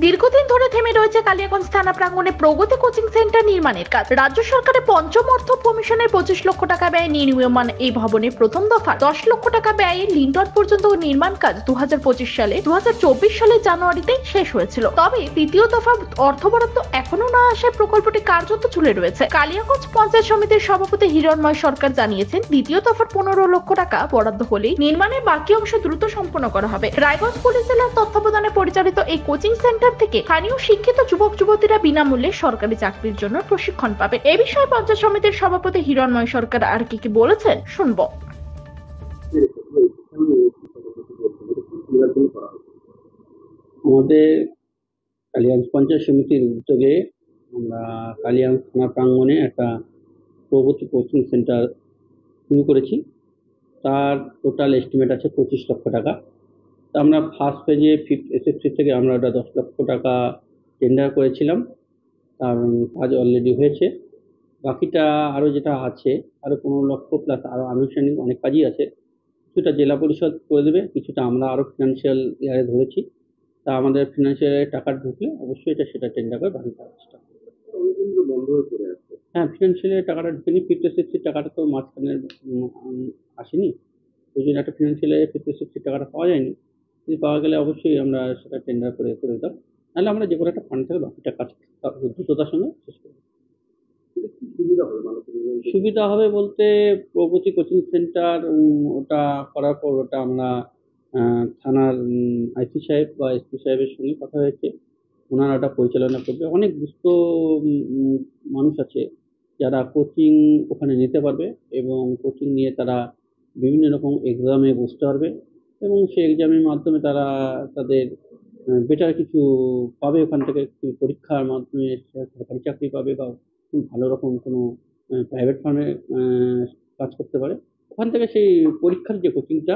দীর্ঘদিন ধরে থেমে রয়েছে কালিয়াগঞ্জ থানা প্রাঙ্গণে প্রগতি কোচিং সেন্টার নির্মাণের কাজ। রাজ্য সরকারের পঞ্চম অর্থ কমিশনের 25 লক্ষ টাকা ব্যয়ে নির্মাণ এই ভবনের প্রথম দফা 10 লক্ষ টাকা ব্যয়ে লিন্টন পর্যন্ত নির্মাণ কাজ 2025 সালের জানুয়ারিতে শেষ হয়েছিল। তবে দ্বিতীয় দফা অর্থ বরাদ্দ এখনো না আসায় প্রকল্পটি কার্যত ঝুলে রয়েছে। কালিয়াগঞ্জ পঞ্চায়েত সমিতির সভাপতি হিরণময় সরকার জানিয়েছেন, দ্বিতীয় দফার 15 লক্ষ টাকা বরাদ্দ হলেই নির্মাণের বাকি অংশ দ্রুত সম্পন্ন করা হবে। রায়গঞ্জ পুলিশ জেলার তত্ত্বাবধানে পরিচালিত এই কোচিং সেন্টার থেকে স্থানীয় শিক্ষিত যুবক যুবতীরা বিনামূল্যে সরকারি চাকরির জন্য প্রশিক্ষণ পাবে। এই বিষয়ে পঞ্চায়েত সমিতির সভাপতি হিরণময় সরকার আর কি বলেছেন শুনবো। আমাদের কালিয়াগঞ্জ পঞ্চায়েত সমিতির উদ্যোগে আমরা কালিয়াগঞ্জ থানা প্রাঙ্গণে একটা প্রগতি কোচিং সেন্টার শুরু করেছি। তার টোটাল এস্টিমেট আছে 25 লক্ষ টাকা। তা আমরা ফার্স্ট ফেজে এসএসসি থেকে আমরা ওটা 10 লক্ষ টাকা টেন্ডার করেছিলাম, তার কাজ অলরেডি হয়েছে। বাকিটা আরও যেটা আছে আরও 15 লক্ষ প্লাস আরও আনুষ্ঠানিক অনেক কাজই আছে। কিছুটা জেলা পরিষদ করে দেবে, কিছুটা আমরা আরও ফিনান্সিয়াল ইয়ারে ধরেছি। তা আমাদের ফিনান্সিয়াল টাকা ঢুকলে অবশ্যই সেটা টেন্ডার করে বাকি কাজটা বন্ধ হয়ে পড়ে আছে। হ্যাঁ, ফিনান্সিয়ালের টাকাটা ঢুকেনি, 50-60 টাকাটা তো মাঝখানে আসেনি, ওই জন্য একটা ফিনান্সিয়ালের 50-60 টাকাটা পাওয়া যায়নি। যদি পাওয়া গেলে অবশ্যই আমরা সেটা টেন্ডার করে দিতাম, নাহলে আমরা যে কোনো একটা ফান্ড থেকে বাকিটা কাজ দ্রুততার সঙ্গে শেষ করব। সুবিধা হবে বলতে প্রগতি কোচিং সেন্টার ওটা করার পর ওটা আমরা থানার আইসি সাহেব বা এসপি সাহেবের সঙ্গে কথা হয়েছে, ওনারা ওটা পরিচালনা করবে। অনেক দুস্থ মানুষ আছে যারা কোচিং ওখানে নিতে পারবে এবং কোচিং নিয়ে তারা বিভিন্ন রকম এক্সামে বসতে পারবে এবং সেই এক্সামের মাধ্যমে তারা তাদের বেটার কিছু পাবে। ওখান থেকে পরীক্ষার মাধ্যমে সরকারি চাকরি পাবে বা ভালো রকম কোনো প্রাইভেট ফার্মে কাজ করতে পারে। ওখান থেকে সেই পরীক্ষার যে কোচিংটা,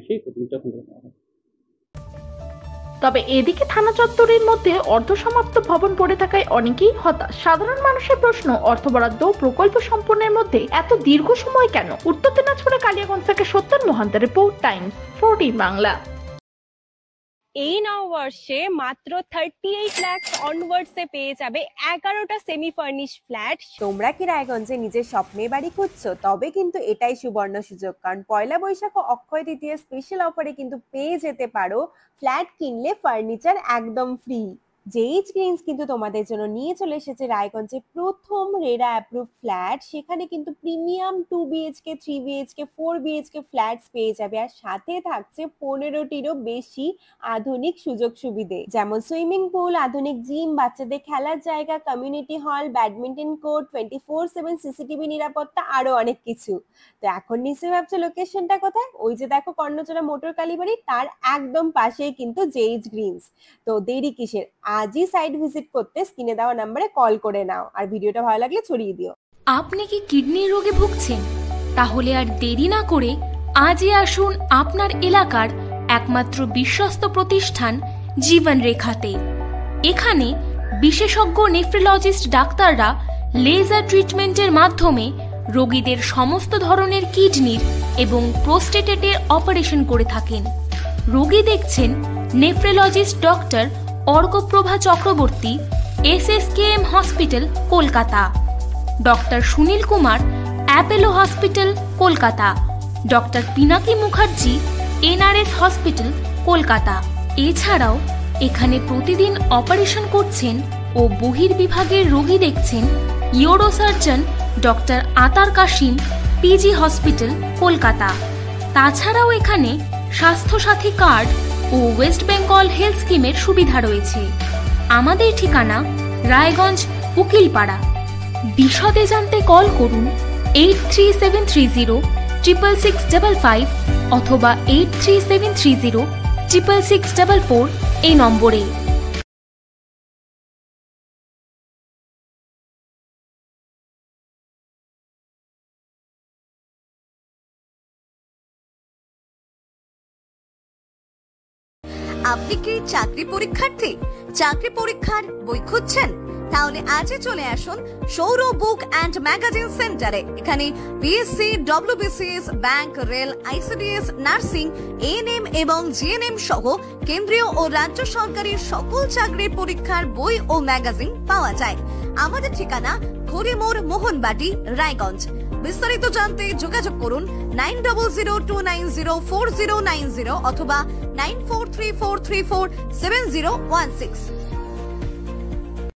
সেই কোচিংটা ওখান থেকে পাওয়া যায়। তবে এদিকে থানা চত্বরের মধ্যে অর্ধসমাপ্ত ভবন পড়ে থাকায় অনেকেই হতাশ। সাধারণ মানুষের প্রশ্ন, অর্থ বরাদ্দ প্রকল্প সম্পন্নের মধ্যে এত দীর্ঘ সময় কেন? উত্তর দিনাজপুরের কালিয়াগঞ্জ থেকে সত্যেন মহান্তের রিপোর্ট, টাইমস 14 বাংলা। এই নববর্ষে মাত্র 38 লাখ অনওয়ার্ডসে পেয়ে যাবে 11টা সেমি ফার্নিশ ফ্ল্যাট। তোমরা কি রায়গঞ্জে নিজের স্বপ্নের বাড়ি খুঁজছো? তবে কিন্তু এটাই সুবর্ণ সুযোগ, কারণ পয়লা বৈশাখ ও অক্ষয় তৃতীয়া স্পেশাল অফারে কিন্তু পেয়ে যেতে পারো ফ্ল্যাট কিনলে ফার্নিচার একদম ফ্রি। জেইচ গ্রিনস কিন্তু তোমাদের জন্য নিয়ে চলে এসেছে রায়গঞ্জে প্রথম রেরা অ্যাপ্রুভ ফ্ল্যাট। সেখানে কিন্তু premium 2 BHK 3 BHK 4 BHK flats পেয়ে যাবে, আর সাথে থাকছে 15টিরও বেশি আধুনিক সুযোগ সুবিধে, যেমন সুইমিং পুল, আধুনিক জিম, বাচ্চাদের খেলার জায়গা, community hall, badminton court, 24/7 CCTV নিরাপত্তা, আরো অনেক কিছু। তো এখন নিশ্চয়ই ভাবছো লোকেশনটা কোথায়? ওই যে দেখো কর্ণচড়া মোটর কালীবাড়ি, তার একদম পাশেই কিন্তু জেইচ গ্রিনস। তো দেরি কিসের? আজই সাইট ভিজিট করতে স্ক্রিনে দেওয়া নম্বরে কল করে নাও, আর ভিডিওটা ভালো লাগলে ছড়িয়ে দিও। আপনি কি কিডনির রোগে ভুগছেন? তাহলে আর দেরি না করে আজই আসুন আপনার এলাকার একমাত্র বিশ্বস্ত প্রতিষ্ঠান জীবন রেখাতে। এখানে বিশেষজ্ঞ নেফ্রোলজিস্ট ডাক্তাররা লেজার ট্রিটমেন্টের মাধ্যমে রোগীদের সমস্ত ধরনের কিডনির এবং প্রোস্টেটের অপারেশন করে থাকেন। রোগী দেখছেন nephrologist doctor Arkaprava Chakraborty, SSKM hospital, Kolkata. Doctor Sunil Kumar, Apollo hospital, Kolkata. Doctor Pinaki Mukherjee, NRS hospital, Kolkata. এছাড়াও এখানে প্রতিদিন অপারেশন করছেন ও বহির্বিভাগের রোগী দেখছেন ইউরোসার্জন ডক্টর আতার কাশিম, PG হসপিটাল, কলকাতা। তাছাড়াও এখানে স্বাস্থ্যসাথী কার্ড ও ওয়েস্ট বেঙ্গল হেলথ স্কিমের সুবিধা রয়েছে। আমাদের ঠিকানা রায়গঞ্জ, উকিলপাড়া। বিশদে জানতে কল করুন 8373066655 অথবা 8373066644 এই নম্বরে। আপনি কি চাকরি পরীক্ষার্থী? চাকরি পরীক্ষার বই খুঁজছেন? তাহলে আজই চলে আসুন সৌর বুক অ্যান্ড ম্যাগাজিন সেন্টারে। এখানে BSc, WBCS, bank, rail, ICDS, nursing, ANM এবং জিএনএম সহ কেন্দ্রীয় ও রাজ্য সরকারের সকল চাকরির পরীক্ষার বই ও ম্যাগাজিন পাওয়া যায়। আমাদের ঠিকানা খড়িমোড়, মোহনবাটি, রায়গঞ্জ। বিস্তারিত জানতে যোগাযোগ করুন 9002904090 অথবা 9434347016।